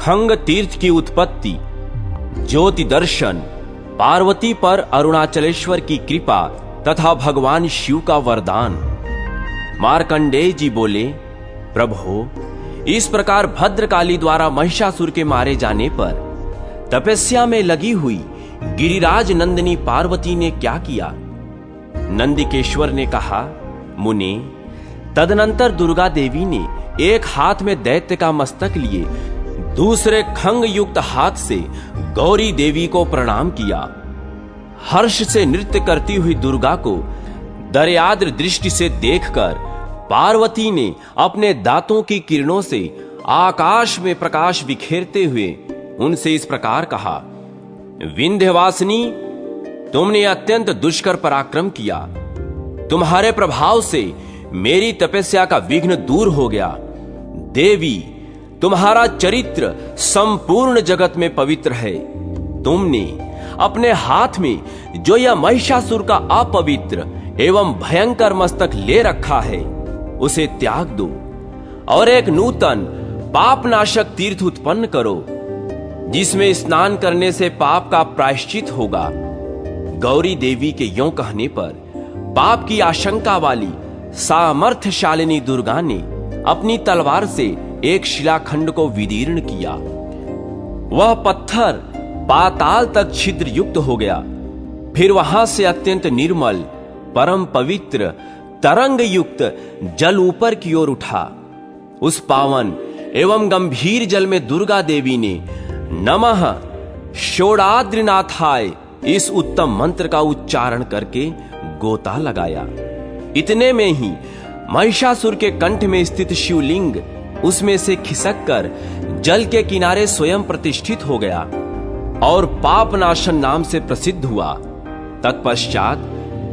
खंग तीर्थ की उत्पत्ति, ज्योति दर्शन, पार्वती पर अरुणाचलेश्वर की कृपा तथा भगवान शिव का वरदान। मार्कंडेय जी बोले, प्रभु, इस प्रकार भद्रकाली द्वारा महिषासुर के मारे जाने पर तपस्या में लगी हुई गिरिराज नंदिनी पार्वती ने क्या किया? नंदिकेश्वर ने कहा, मुने, तदनंतर दुर्गा देवी ने एक हाथ में दैत्य का मस्तक लिए दूसरे खंग युक्त हाथ से गौरी देवी को प्रणाम किया। हर्ष से नृत्य करती हुई दुर्गा को दर्याद्र दृष्टि से देखकर पार्वती ने अपने दांतों की किरणों से आकाश में प्रकाश बिखेरते हुए उनसे इस प्रकार कहा, विंध्यवासिनी, तुमने अत्यंत दुष्कर पराक्रम किया। तुम्हारे प्रभाव से मेरी तपस्या का विघ्न दूर हो गया। देवी, तुम्हारा चरित्र संपूर्ण जगत में पवित्र है। तुमने अपने हाथ में जो यह महिषासुर का अपवित्र एवं भयंकर मस्तक ले रखा है, उसे त्याग दो और एक नूतन पापनाशक तीर्थ उत्पन्न करो, जिसमें स्नान करने से पाप का प्रायश्चित होगा। गौरी देवी के यों कहने पर पाप की आशंका वाली सामर्थ्यशालिनी दुर्गा ने अपनी तलवार से एक शिलाखंड को विदीर्ण किया। वह पत्थर पाताल तक छिद्र युक्त हो गया। फिर वहां से अत्यंत निर्मल परम पवित्र तरंग युक्त जल ऊपर की ओर उठा। उस पावन एवं गंभीर जल में दुर्गा देवी ने नमः षोडाद्रिनाथाय इस उत्तम मंत्र का उच्चारण करके गोता लगाया। इतने में ही महिषासुर के कंठ में स्थित शिवलिंग उसमें से खिसक कर जल के किनारे स्वयं प्रतिष्ठित हो गया और पापनाशन नाम से प्रसिद्ध हुआ। तत्पश्चात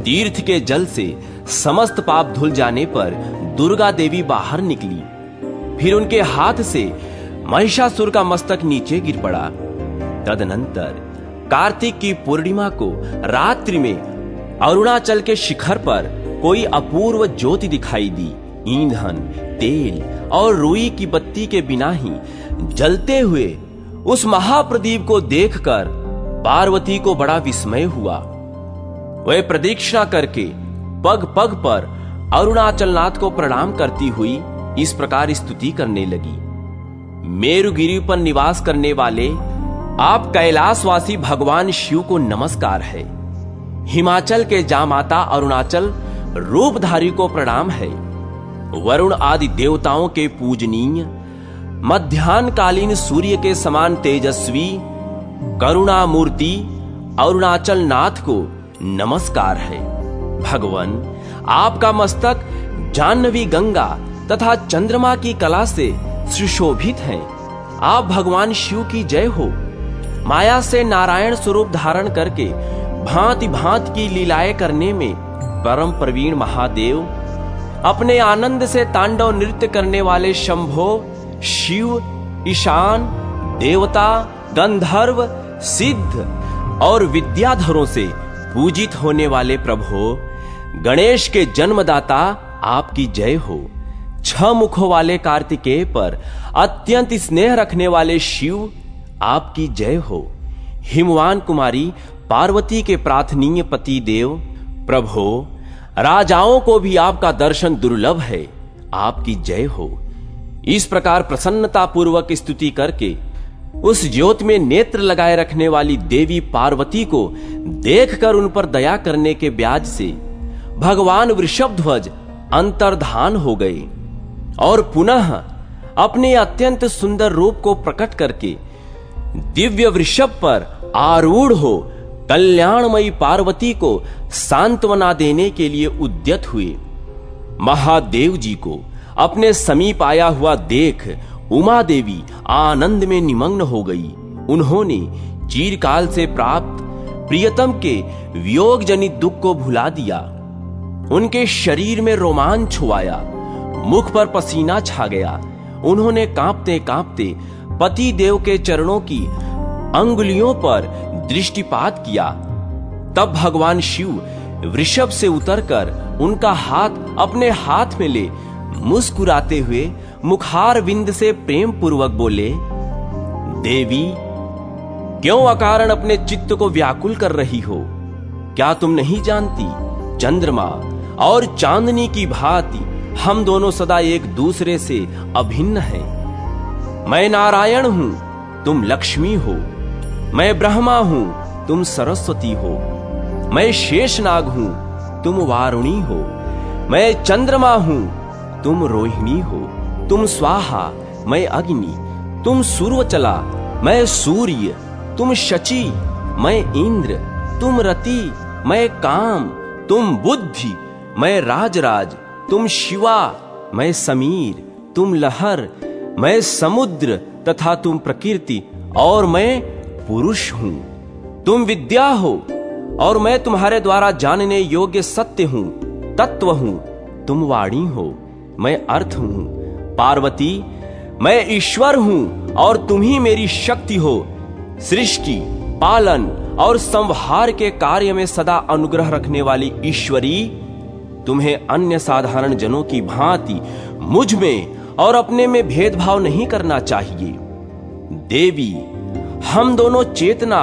तीर्थ के जल से समस्त पाप धुल जाने पर दुर्गा देवी बाहर निकली। फिर उनके हाथ से महिषासुर का मस्तक नीचे गिर पड़ा। तदनंतर कार्तिक की पूर्णिमा को रात्रि में अरुणाचल के शिखर पर कोई अपूर्व ज्योति दिखाई दी। ईंधन, तेल और रुई की बत्ती के बिना ही जलते हुए उस महाप्रदीप को देखकर पार्वती को बड़ा विस्मय हुआ। वह प्रदक्षिणा करके पग पग पर अरुणाचलनाथ को प्रणाम करती हुई इस प्रकार स्तुति करने लगी, मेरुगिरी पर निवास करने वाले आप कैलाशवासी भगवान शिव को नमस्कार है। हिमाचल के जामाता अरुणाचल रूपधारी को प्रणाम है। वरुण आदि देवताओं के पूजनीय मध्याह्नकालीन सूर्य के समान तेजस्वी करुणामूर्ति अरुणाचल नाथ को नमस्कार है। भगवान, आपका मस्तक जाह्नवी गंगा तथा चंद्रमा की कला से सुशोभित है। आप भगवान शिव की जय हो। माया से नारायण स्वरूप धारण करके भांति भांति की लीलाएं करने में परम प्रवीण महादेव, अपने आनंद से तांडव नृत्य करने वाले शंभो, शिव, ईशान, देवता, गंधर्व, सिद्ध और विद्याधरों से पूजित होने वाले प्रभु गणेश के जन्मदाता आपकी जय हो। 6 मुखों वाले कार्तिकेय पर अत्यंत स्नेह रखने वाले शिव आपकी जय हो। हिमवान कुमारी पार्वती के प्रार्थनीय पति देव प्रभु, राजाओं को भी आपका दर्शन दुर्लभ है, आपकी जय हो। इस प्रकार प्रसन्नता पूर्वक स्तुति करके उस ज्योति में नेत्र लगाए रखने वाली देवी पार्वती को देखकर उन पर दया करने के ब्याज से भगवान वृषभध्वज अंतर्धान हो गए और पुनः अपने अत्यंत सुंदर रूप को प्रकट करके दिव्य वृषभ पर आरूढ़ हो कल्याणमयी पार्वती को सांत्वना देने के लिए उद्यत हुए। महादेव जी को अपने समीप आया हुआ देख उमा देवी आनंद में निमग्न हो गई। उन्होंने चिरकाल से प्राप्त प्रियतम के वियोग जनित दुख को भुला दिया। उनके शरीर में रोमांच छुआया, मुख पर पसीना छा गया। उन्होंने कांपते कांपते पति देव के चरणों की अंगुलियों पर दृष्टिपात किया। तब भगवान शिव वृषभ से उतरकर उनका हाथ अपने हाथ में ले मुस्कुराते हुए मुखार विंद से प्रेम पूर्वक बोले, देवी, क्यों अकारण अपने चित्त को व्याकुल कर रही हो? क्या तुम नहीं जानती, चंद्रमा और चांदनी की भांति हम दोनों सदा एक दूसरे से अभिन्न हैं। मैं नारायण हूं, तुम लक्ष्मी हो। मैं ब्रह्मा हूं, तुम सरस्वती हो। मैं शेषनाग हूं, तुम वारुणी हो। मैं चंद्रमा हूं, तुम रोहिणी हो। तुम स्वाहा, मैं अग्नि। तुम सूर्यचला, मैं सूर्य। तुम शची, मैं इंद्र। तुम रति, मैं काम। तुम बुद्धि, मैं राजराज। तुम शिवा, मैं समीर। तुम लहर, मैं समुद्र तथा तुम प्रकृति, और मैं पुरुष हूं। तुम विद्या हो और मैं तुम्हारे द्वारा जानने योग्य सत्य हूं, तत्व हूं। तुम वाणी हो, मैं अर्थ हूं। पार्वती, मैं ईश्वर हूं और तुम ही मेरी शक्ति हो। सृष्टि, पालन और संहार के कार्य में सदा अनुग्रह रखने वाली ईश्वरी, तुम्हें अन्य साधारण जनों की भांति मुझ में और अपने में भेदभाव नहीं करना चाहिए। देवी, हम दोनों चेतना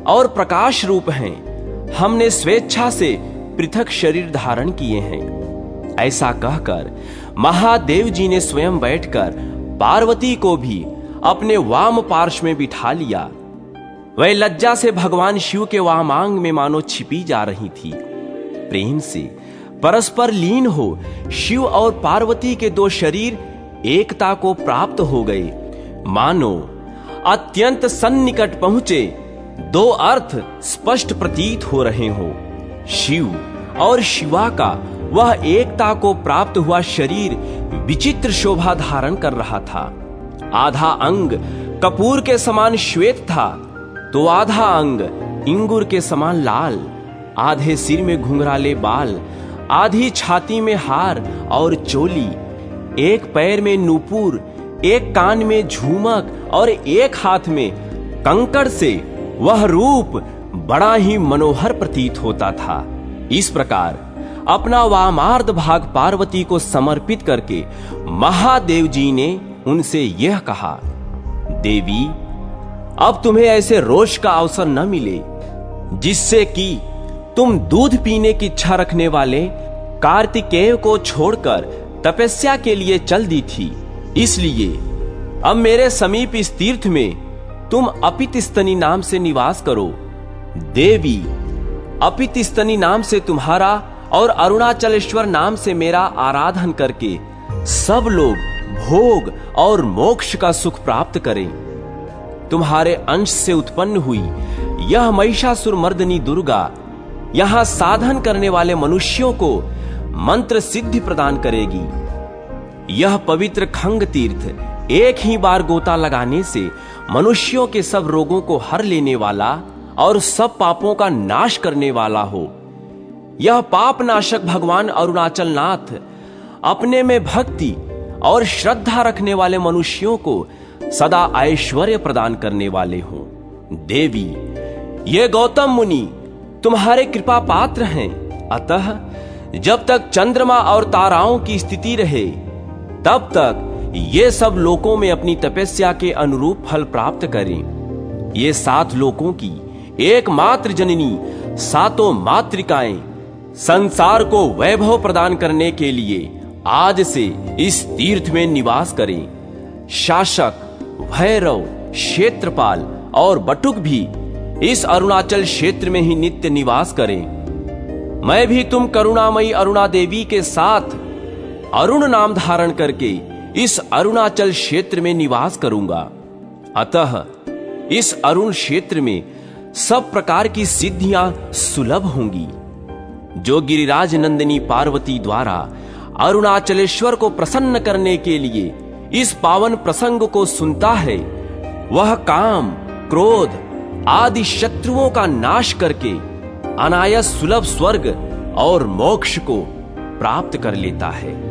और प्रकाश रूप हैं। हमने स्वेच्छा से पृथक शरीर धारण किए हैं। ऐसा कहकर महादेव जी ने स्वयं बैठकर पार्वती को भी अपने वाम पार्श्व में बिठा लिया। वह लज्जा से भगवान शिव के वामांग में मानो छिपी जा रही थी। प्रेम से परस्पर लीन हो शिव और पार्वती के दो शरीर एकता को प्राप्त हो गए। मानो अत्यंत सन्निकट पहुंचे दो अर्थ स्पष्ट प्रतीत हो रहे हो। शिव और शिवा का वह एकता को प्राप्त हुआ शरीर विचित्र शोभा धारण कर रहा था। आधा अंग कपूर के समान श्वेत था, तो आधा अंग इंगुर के समान लाल। आधे सिर में घुंघराले बाल, आधी छाती में हार और चोली, एक पैर में नूपुर, एक कान में झूमक और एक हाथ में कंकड़ से वह रूप बड़ा ही मनोहर प्रतीत होता था। इस प्रकार अपना वामार्ध भाग पार्वती को समर्पित करके महादेव जी ने उनसे यह कहा, देवी, अब तुम्हें ऐसे रोष का अवसर न मिले जिससे कि तुम दूध पीने की इच्छा रखने वाले कार्तिकेय को छोड़कर तपस्या के लिए चल दी थी। इसलिए अब मेरे समीप इस तीर्थ में तुम अपितस्तनी नाम से निवास करो। देवी, अपितस्तनी नाम से तुम्हारा और अरुणाचलेश्वर नाम से मेरा आराधन करके सब लोग भोग और मोक्ष का सुख प्राप्त करें। तुम्हारे अंश से उत्पन्न हुई यह महिषासुर मर्दनी दुर्गा यहां साधन करने वाले मनुष्यों को मंत्र सिद्धि प्रदान करेगी। यह पवित्र खंग तीर्थ एक ही बार गोता लगाने से मनुष्यों के सब रोगों को हर लेने वाला और सब पापों का नाश करने वाला हो। यह पाप नाशक भगवान अरुणाचल नाथ अपने में भक्ति और श्रद्धा रखने वाले मनुष्यों को सदा ऐश्वर्य प्रदान करने वाले हों। देवी, ये गौतम मुनि तुम्हारे कृपा पात्र हैं, अतः जब तक चंद्रमा और ताराओं की स्थिति रहे तब तक ये सब लोकों में अपनी तपस्या के अनुरूप फल प्राप्त करें। ये 7 लोकों की एकमात्र जननी सातों मातृकाएं संसार को वैभव प्रदान करने के लिए आज से इस तीर्थ में निवास करें। शासक, भैरव, क्षेत्रपाल और बटुक भी इस अरुणाचल क्षेत्र में ही नित्य निवास करें। मैं भी तुम करुणामयी अरुणा देवी के साथ अरुण नाम धारण करके इस अरुणाचल क्षेत्र में निवास करूंगा। अतः इस अरुण क्षेत्र में सब प्रकार की सिद्धियां सुलभ होंगी। जो गिरिराज नंदिनी पार्वती द्वारा अरुणाचलेश्वर को प्रसन्न करने के लिए इस पावन प्रसंग को सुनता है, वह काम, क्रोध आदि शत्रुओं का नाश करके अनायास सुलभ स्वर्ग और मोक्ष को प्राप्त कर लेता है।